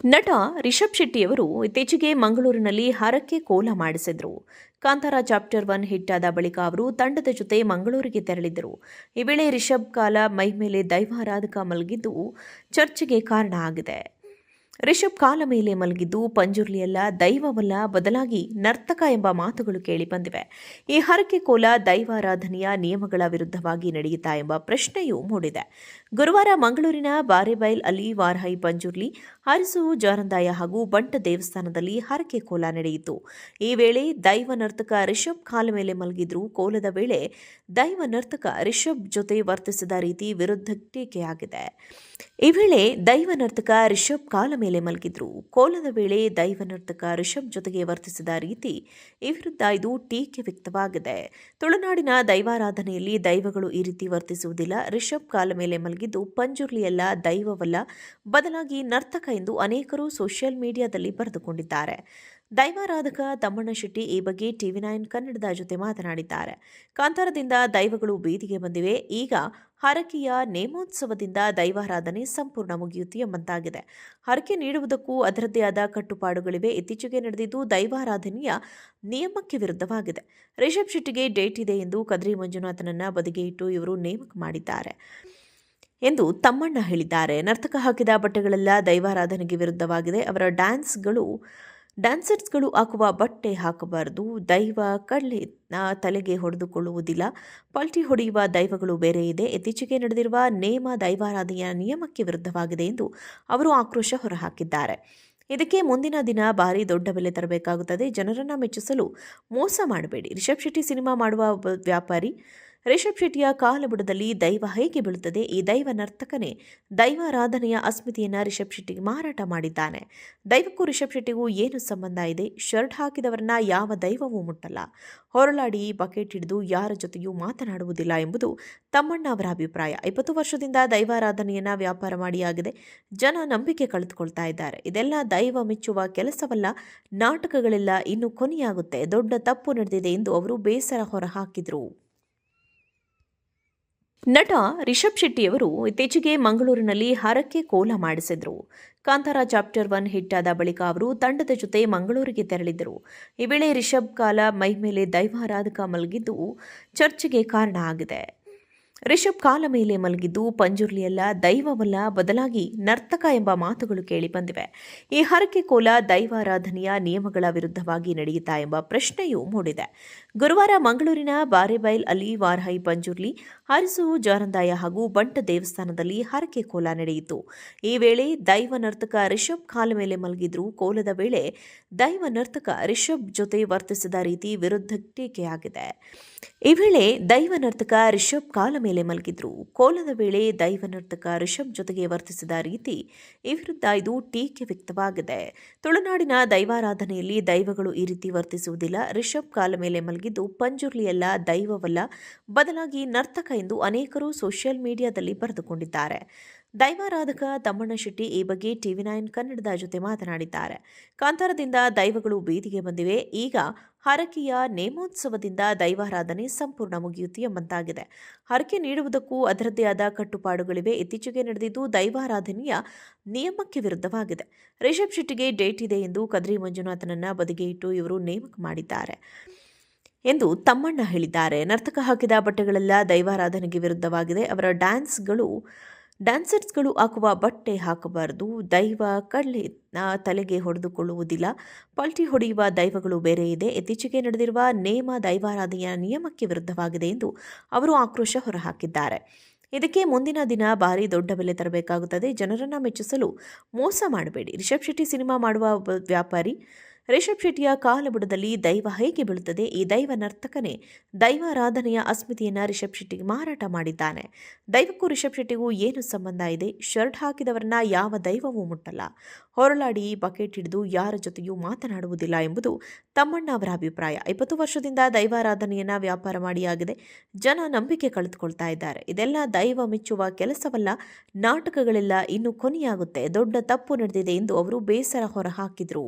ನಟ ರಿಷಬ್ ಶೆಟ್ಟಿಯವರು ಇತ್ತೀಚೆಗೆ ಮಂಗಳೂರಿನಲ್ಲಿ ಹರಕೆ ಕೋಲ ಮಾಡಿಸಿದ್ರು. ಕಾಂತಾರ ಚಾಪ್ಟರ್ 1 ಹಿಟ್ ಆದ ಬಳಿಕ ಅವರು ತಂಡದ ಜೊತೆ ಮಂಗಳೂರಿಗೆ ತೆರಳಿದ್ದರು. ಈ ವೇಳೆ ರಿಷಬ್ ಕಾಲ ಮೈ ಮೇಲೆ ದೈವಾರಾಧಕ ಮಲಗಿದ್ದು ಚರ್ಚೆಗೆ ಕಾರಣ ಆಗಿದೆ. ರಿಷಬ್ ಕಾಲ ಮೇಲೆ ಮಲಗಿದ್ದು ಪಂಜುರ್ಲಿಯಲ್ಲ, ದೈವವಲ್ಲ, ಬದಲಾಗಿ ನರ್ತಕ ಎಂಬ ಮಾತುಗಳು ಕೇಳಿಬಂದಿವೆ. ಈ ಹರಕೆ ಕೋಲ ದೈವಾರಾಧನೆಯ ನಿಯಮಗಳ ವಿರುದ್ಧವಾಗಿ ನಡೆಯುತ್ತಾ ಎಂಬ ಪ್ರಶ್ನೆಯೂ ಮೂಡಿದೆ. ಗುರುವಾರ ಮಂಗಳೂರಿನ ಬಾರೆಬೈಲ್ ಅಲ್ಲಿ ವಾರ್ಹೈ ಪಂಜುರ್ಲಿ, ಹರಿಸು ಜಾರಂದಾಯ ಹಾಗೂ ಬಂಟ ದೇವಸ್ಥಾನದಲ್ಲಿ ಹರಕೆ ಕೋಲ ನಡೆಯಿತು. ಈ ವೇಳೆ ದೈವ ನರ್ತಕ ರಿಷಬ್ ಕಾಲ ಮೇಲೆ ಮಲಗಿದ್ರು. ಕೋಲದ ವೇಳೆ ದೈವ ನರ್ತಕ ರಿಷಬ್ ಜೊತೆ ವರ್ತಿಸಿದ ರೀತಿ ವಿರುದ್ಧ ಟೀಕೆಯಾಗಿದೆ. ಈ ವೇಳೆ ದೈವ ನರ್ತಕ ರಿಷಬ್ ಕಾಲ ಮೇಲೆ ಮಲಗಿದ್ರು. ಕೋಲದ ವೇಳೆ ದೈವ ನರ್ತಕ ರಿಷಬ್ ಜೊತೆಗೆ ವರ್ತಿಸಿದ ರೀತಿ ಈ ವಿರುದ್ಧ ಇದು ಟೀಕೆ ವ್ಯಕ್ತವಾಗಿದೆ. ತುಳುನಾಡಿನ ದೈವಾರಾಧನೆಯಲ್ಲಿ ದೈವಗಳು ಈ ರೀತಿ ವರ್ತಿಸುವುದಿಲ್ಲ. ರಿಷಬ್ ಕಾಲ ಮೇಲೆ ಮಲಗಿದ್ದು ಪಂಜುರ್ಲಿಯಲ್ಲ, ದೈವವಲ್ಲ, ಬದಲಾಗಿ ನರ್ತಕ ಎಂದು ಅನೇಕರು ಸೋಷಿಯಲ್ ಮೀಡಿಯಾದಲ್ಲಿ ಬರೆದುಕೊಂಡಿದ್ದಾರೆ. ದೈವಾರಾಧಕ ತಮ್ಮಣ್ಣ ಶೆಟ್ಟಿ ಈ ಬಗ್ಗೆ TV9 ಕನ್ನಡದ ಜೊತೆ ಮಾತನಾಡಿದ್ದಾರೆ. ಕಾಂತಾರದಿಂದ ದೈವಗಳು ಬೀದಿಗೆ ಬಂದಿವೆ. ಈಗ ಹರಕೆಯ ನೇಮೋತ್ಸವದಿಂದ ದೈವಾರಾಧನೆ ಸಂಪೂರ್ಣ ಮುಗಿಯುತ್ತೆ ಎಂಬಂತಾಗಿದೆ. ಹರಕೆ ನೀಡುವುದಕ್ಕೂ ಅದರದ್ದೇ ಆದ ಕಟ್ಟುಪಾಡುಗಳಿವೆ. ಇತ್ತೀಚೆಗೆ ನಡೆದಿದ್ದು ದೈವಾರಾಧನೆಯ ನಿಯಮಕ್ಕೆ ವಿರುದ್ಧವಾಗಿದೆ. ರಿಷಬ್ ಶೆಟ್ಟಿಗೆ ಡೇಟ್ ಇದೆ ಎಂದು ಕದ್ರಿ ಮಂಜುನಾಥನನ್ನ ಬದಿಗೆ ಇಟ್ಟು ಇವರು ನೇಮಕ ಮಾಡಿದ್ದಾರೆ ಎಂದು ತಮ್ಮಣ್ಣ ಹೇಳಿದ್ದಾರೆ. ನರ್ತಕ ಹಾಕಿದ ಬಟ್ಟೆಗಳೆಲ್ಲ ದೈವಾರಾಧನೆಗೆ ವಿರುದ್ಧವಾಗಿದೆ. ಅವರ ಡ್ಯಾನ್ಸರ್ಸ್ಗಳು ಹಾಕುವ ಬಟ್ಟೆ ಹಾಕಬಾರದು. ದೈವ ಕಳ್ಳೆ ತಲೆಗೆ ಹೊಡೆದುಕೊಳ್ಳುವುದಿಲ್ಲ. ಪಲ್ಟಿ ಹೊಡೆಯುವ ದೈವಗಳು ಬೇರೆ ಇದೆ. ಇತ್ತೀಚೆಗೆ ನಡೆದಿರುವ ನೇಮ ದೈವಾರಾಧನೆಯ ನಿಯಮಕ್ಕೆ ವಿರುದ್ಧವಾಗಿದೆ ಎಂದು ಅವರು ಆಕ್ರೋಶ ಹೊರಹಾಕಿದ್ದಾರೆ. ಇದಕ್ಕೆ ಮುಂದಿನ ದಿನ ಭಾರಿ ದೊಡ್ಡ ಬೆಲೆ ತರಬೇಕಾಗುತ್ತದೆ. ಜನರನ್ನ ಮೆಚ್ಚಿಸಲು ಮೋಸ ಮಾಡಬೇಡಿ. ರಿಷಬ್ ಶೆಟ್ಟಿ ಸಿನಿಮಾ ಮಾಡುವ ವ್ಯಾಪಾರಿ. ರಿಷಬ್ ಶೆಟ್ಟಿಯ ಕಾಲಬುಡದಲ್ಲಿ ದೈವ ಹೇಗೆ ಬೀಳುತ್ತದೆ? ಈ ದೈವ ನರ್ತಕನೇ ದೈವಾರಾಧನೆಯ ಅಸ್ಮಿತೆಯನ್ನು ರಿಷಬ್ ಶೆಟ್ಟಿಗೆ ಮಾರಾಟ ಮಾಡಿದ್ದಾನೆ. ದೈವಕ್ಕೂ ರಿಷಬ್ ಶೆಟ್ಟಿಗೂ ಏನು ಸಂಬಂಧ ಇದೆ? ಶರ್ಟ್ ಹಾಕಿದವರನ್ನ ಯಾವ ದೈವವೂ ಮುಟ್ಟಲ್ಲ. ಹೊರಳಾಡಿ ಬಕೆಟ್ ಹಿಡಿದು ಯಾರ ಜೊತೆಯೂ ಮಾತನಾಡುವುದಿಲ್ಲ ಎಂಬುದು ತಮ್ಮಣ್ಣ ಅವರ ಅಭಿಪ್ರಾಯ. 20 ವರ್ಷದಿಂದ ದೈವಾರಾಧನೆಯನ್ನ ವ್ಯಾಪಾರ ಮಾಡಿಯಾಗಿದೆ. ಜನ ನಂಬಿಕೆ ಕಳೆದುಕೊಳ್ತಾ ಇದ್ದಾರೆ. ಇದೆಲ್ಲ ದೈವ ಮೆಚ್ಚುವ ಕೆಲಸವಲ್ಲ. ನಾಟಕಗಳೆಲ್ಲ ಇನ್ನು ಕೊನೆಯಾಗುತ್ತೆ. ದೊಡ್ಡ ತಪ್ಪು ನಡೆದಿದೆ ಎಂದು ಅವರು ಬೇಸರ ಹೊರಹಾಕಿದರು. ನಟ ರಿಷಬ್ ಶೆಟ್ಟಿಯವರು ಇತ್ತೀಚೆಗೆ ಮಂಗಳೂರಿನಲ್ಲಿ ಹರಕೆ ಕೋಲ ಮಾಡಿಸಿದ್ರು. ಕಾಂತಾರ ಚಾಪ್ಟರ್ 1 ಹಿಟ್ ಆದ ಬಳಿಕ ಅವರು ತಂಡದ ಜೊತೆ ಮಂಗಳೂರಿಗೆ ತೆರಳಿದ್ದರು. ಈ ವೇಳೆ ರಿಷಬ್ ಕಾಲ ಮೈ ಮೇಲೆ ದೈವಾರಾಧಕ ಮಲಗಿದ್ದು ಚರ್ಚೆಗೆ ಕಾರಣ ಆಗಿದೆ. ರಿಷಬ್ ಕಾಲ ಮೇಲೆ ಮಲಗಿದ್ದು ಪಂಜುರ್ಲಿಯಲ್ಲ, ದೈವವಲ್ಲ, ಬದಲಾಗಿ ನರ್ತಕ ಎಂಬ ಮಾತುಗಳು ಕೇಳಿಬಂದಿವೆ. ಈ ಹರಕೆ ಕೋಲ ದೈವಾರಾಧನೆಯ ನಿಯಮಗಳ ವಿರುದ್ಧವಾಗಿ ನಡೆಯುತ್ತಾ ಎಂಬ ಪ್ರಶ್ನೆಯೂ ಮೂಡಿದೆ. ಗುರುವಾರ ಮಂಗಳೂರಿನ ಬಾರೆಬೈಲ್ ಅಲ್ಲಿ ವಾರ್ಹೈ ಪಂಜುರ್ಲಿ, ಹರಿಸು ಜಾರಂದಾಯ ಹಾಗೂ ಬಂಟ ದೇವಸ್ಥಾನದಲ್ಲಿ ಹರಕೆ ಕೋಲ ನಡೆಯಿತು. ಈ ವೇಳೆ ದೈವ ನರ್ತಕ ರಿಷಬ್ ಕಾಲ ಮೇಲೆ ಮಲಗಿದ್ರು. ಕೋಲದ ವೇಳೆ ದೈವ ನರ್ತಕ ರಿಷಬ್ ಜೊತೆ ವರ್ತಿಸಿದ ರೀತಿ ವಿರುದ್ಧ ಟೀಕೆಯಾಗಿದೆ. ಈ ವೇಳೆ ದೈವ ನರ್ತಕ ರಿಷಬ್ ಕಾಲ ಮೇಲೆ ಮಲಗಿದ್ರು. ಕೋಲದ ವೇಳೆ ದೈವ ನರ್ತಕ ರಿಷಬ್ ಜೊತೆಗೆ ವರ್ತಿಸಿದ ರೀತಿ ಈ ವಿರುದ್ಧ ಇದು ಟೀಕೆ ವ್ಯಕ್ತವಾಗಿದೆ. ತುಳುನಾಡಿನ ದೈವಾರಾಧನೆಯಲ್ಲಿ ದೈವಗಳು ಈ ರೀತಿ ವರ್ತಿಸುವುದಿಲ್ಲ. ರಿಷಬ್ ಕಾಲ ಮೇಲೆ ಮಲಗಿದ್ದು ಪಂಜುರ್ಲಿಯಲ್ಲ, ದೈವವಲ್ಲ, ಬದಲಾಗಿ ನರ್ತಕ ಎಂದು ಅನೇಕರು ಸೋಷಿಯಲ್ ಮೀಡಿಯಾದಲ್ಲಿ ಬರೆದುಕೊಂಡಿದ್ದಾರೆ. ದೈವಾರಾಧಕ ತಮ್ಮಣ್ಣ ಶೆಟ್ಟಿ ಈ ಬಗ್ಗೆ TV9 ಕನ್ನಡದ ಜೊತೆ ಮಾತನಾಡಿದ್ದಾರೆ. ಕಾಂತಾರದಿಂದ ದೈವಗಳು ಬೀದಿಗೆ ಬಂದಿವೆ. ಈಗ ಹರಕೆಯ ನೇಮೋತ್ಸವದಿಂದ ದೈವಾರಾಧನೆ ಸಂಪೂರ್ಣ ಮುಗಿಯುತ್ತೆ ಎಂಬಂತಾಗಿದೆ. ಹರಕೆ ನೀಡುವುದಕ್ಕೂ ಅದರದ್ದೇ ಆದ ಕಟ್ಟುಪಾಡುಗಳಿವೆ. ಇತ್ತೀಚೆಗೆ ನಡೆದಿದ್ದು ದೈವಾರಾಧನೆಯ ನಿಯಮಕ್ಕೆ ವಿರುದ್ಧವಾಗಿದೆ. ರಿಷಬ್ ಶೆಟ್ಟಿಗೆ ಡೇಟ್ ಇದೆ ಎಂದು ಕದ್ರಿ ಮಂಜುನಾಥನನ್ನ ಬದಿಗೆ ಇಟ್ಟು ಇವರು ನೇಮಕ ಮಾಡಿದ್ದಾರೆ ಎಂದು ತಮ್ಮಣ್ಣ ಹೇಳಿದ್ದಾರೆ. ನರ್ತಕ ಹಾಕಿದ ಬಟ್ಟೆಗಳೆಲ್ಲ ದೈವಾರಾಧನೆಗೆ ವಿರುದ್ಧವಾಗಿದೆ. ಅವರ ಡ್ಯಾನ್ಸರ್ಸ್ಗಳು ಹಾಕುವ ಬಟ್ಟೆ ಹಾಕಬಾರದು. ದೈವ ಕಳ್ಳೆ ತಲೆಗೆ ಹೊಡೆದುಕೊಳ್ಳುವುದಿಲ್ಲ. ಪಲ್ಟಿ ಹೊಡೆಯುವ ದೈವಗಳು ಬೇರೆ ಇದೆ. ಇತ್ತೀಚೆಗೆ ನಡೆದಿರುವ ನೇಮ ದೈವಾರಾಧನೆಯ ನಿಯಮಕ್ಕೆ ವಿರುದ್ಧವಾಗಿದೆ ಎಂದು ಅವರು ಆಕ್ರೋಶ ಹೊರಹಾಕಿದ್ದಾರೆ. ಇದಕ್ಕೆ ಮುಂದಿನ ದಿನ ಭಾರಿ ದೊಡ್ಡ ಬೆಲೆ ತರಬೇಕಾಗುತ್ತದೆ. ಜನರನ್ನ ಮೆಚ್ಚಿಸಲು ಮೋಸ ಮಾಡಬೇಡಿ. ರಿಷಬ್ ಶೆಟ್ಟಿ ಸಿನಿಮಾ ಮಾಡುವ ವ್ಯಾಪಾರಿ. ರಿಷಬ್ ಶೆಟ್ಟಿಯ ಕಾಲಬುಡದಲ್ಲಿ ದೈವ ಹೇಗೆ ಬೀಳುತ್ತದೆ? ಈ ದೈವ ನರ್ತಕನೇ ದೈವಾರಾಧನೆಯ ಅಸ್ಮಿತೆಯನ್ನು ರಿಷಬ್ ಶೆಟ್ಟಿಗೆ ಮಾರಾಟ ಮಾಡಿದ್ದಾನೆ. ದೈವಕ್ಕೂ ರಿಷಬ್ ಶೆಟ್ಟಿಗೂ ಏನು ಸಂಬಂಧ ಇದೆ? ಶರ್ಟ್ ಹಾಕಿದವರನ್ನ ಯಾವ ದೈವವೂ ಮುಟ್ಟಲ್ಲ. ಹೊರಳಾಡಿ ಬಕೆಟ್ ಹಿಡಿದು ಯಾರ ಜೊತೆಯೂ ಮಾತನಾಡುವುದಿಲ್ಲ ಎಂಬುದು ತಮ್ಮಣ್ಣ ಅವರ ಅಭಿಪ್ರಾಯ. 20 ವರ್ಷದಿಂದ ದೈವಾರಾಧನೆಯನ್ನ ವ್ಯಾಪಾರ ಮಾಡಿಯಾಗಿದೆ. ಜನ ನಂಬಿಕೆ ಕಳೆದುಕೊಳ್ತಾ ಇದ್ದಾರೆ. ಇದೆಲ್ಲ ದೈವ ಮೆಚ್ಚುವ ಕೆಲಸವಲ್ಲ. ನಾಟಕಗಳೆಲ್ಲ ಇನ್ನು ಕೊನೆಯಾಗುತ್ತೆ. ದೊಡ್ಡ ತಪ್ಪು ನಡೆದಿದೆ ಎಂದು ಅವರು ಬೇಸರ ಹೊರಹಾಕಿದರು.